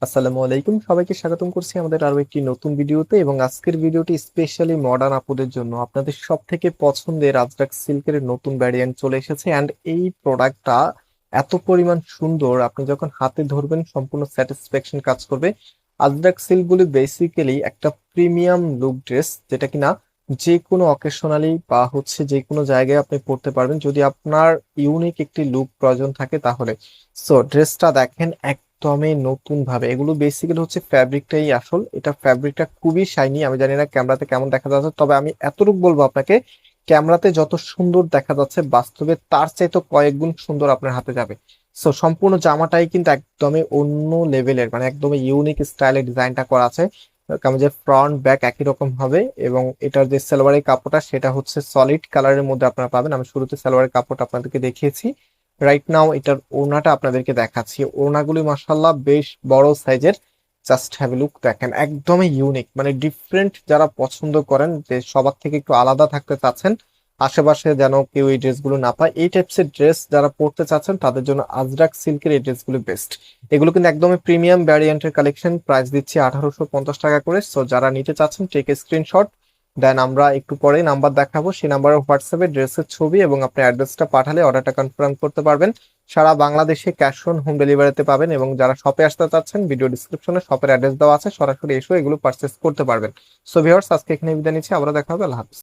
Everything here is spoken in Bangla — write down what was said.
আসসালামু আলাইকুম, সবাইকে স্বাগতম করছি আমাদের আরো একটি নতুন ভিডিওতে। এবং আজকের ভিডিওটি স্পেশালি মডার্ন আপুদের জন্য। আপনাদের সব থেকে পছন্দের আজরাক সিল্কের নতুন ভ্যারিয়েন্ট চলে এসেছে, অ্যান্ড এই প্রোডাক্টটা এত পরিমাণ সুন্দর, আপনি যখন হাতে ধরবেন সম্পূর্ণ স্যাটিসফ্যাকশন কাজ করবে। আজরাক সিল্ক গুলি বেসিক্যালি একটা প্রিমিয়াম লুক ড্রেস, যেটা কিনা যে কোনো অকেশনালি বা যে কোনো জায়গায় আপনি পরতে পারবেন যদি আপনার ইউনিক একটি লুক প্রয়োজন থাকে তাহলে। সো ড্রেসটা দেখেন একদমই নতুন ভাবে, এগুলো বেসিক্যালি ফ্যাব্রিকটাই আসল। এটা ফ্যাব্রিকটা খুবই শাইনি। আমি জানি না ক্যামেরাতে কেমন দেখা যাচ্ছে, তবে আমি এতটুকু বলবো আপনাকে, ক্যামেরাতে যত সুন্দর দেখা যাচ্ছে বাস্তবে তার চাইতে কয়েক গুণ সুন্দর আপনার হাতে যাবে। সো সম্পূর্ণ জামাটাই কিন্তু একদমই অন্য লেভেলের, মানে একদমই ইউনিক স্টাইলে ডিজাইনটা করা আছে। কারণ যে ফ্রন্ট ব্যাক একই রকম হবে, এবং এটার যে সালোয়ারের কাপড়টা সেটা সলিড কালারের মধ্যে আপনারা পাবেন। আমি শুরুতে সালোয়ারের কাপড়টা আপনাদেরকে দেখিয়েছি। রাইট নাও এটার ওড়নাটা আপনাদেরকে দেখাচ্ছি। ওড়নাগুলি মাশাআল্লাহ বেশ বড় সাইজের। জাস্ট হ্যাভ এ লুক, দেখেন একদমই ইউনিক, মানে ডিফারেন্ট। যারা পছন্দ করেন যে সবার থেকে একটু আলাদা থাকতে চাচ্ছেন, আশেপাশে যেন কেউ এই ড্রেসগুলো না পায়, এই টাইপস এর ড্রেস যারা পড়তে চাচ্ছেন তাদের জন্য আজরাক সিল্কের এই ড্রেসগুলো বেস্ট। এগুলো কিন্তু একদমই প্রিমিয়াম ভ্যারিয়েন্টের কালেকশন, প্রাইস দিচ্ছি 1850 টাকা করে। সো যারা নিতে চাচ্ছেন টেক স্ক্রিনশট, দেন আমরা একটু পরে নাম্বার দেখাবো, সেই নাম্বারে হোয়াটসঅ্যাপে ড্রেসের ছবি এবং আপনার অ্যাড্রেসটা পাঠালে অর্ডারটা কনফার্ম করতে পারবেন। সারা বাংলাদেশে ক্যাশ অন হোম ডেলিভারিতে পাবেন, এবং যারা শপে আসতে চাচ্ছেন ভিডিও ডিসক্রিপশনে শপের অ্যাড্রেস দেওয়া আছে, সরাসরি এসে এগুলো পারচেস করতে পারবেন। সো ভিউয়ার্স, আজকে এখানে বিদায় নিচ্ছি, আবার দেখা হবে। আল্লাহ হাফেজ।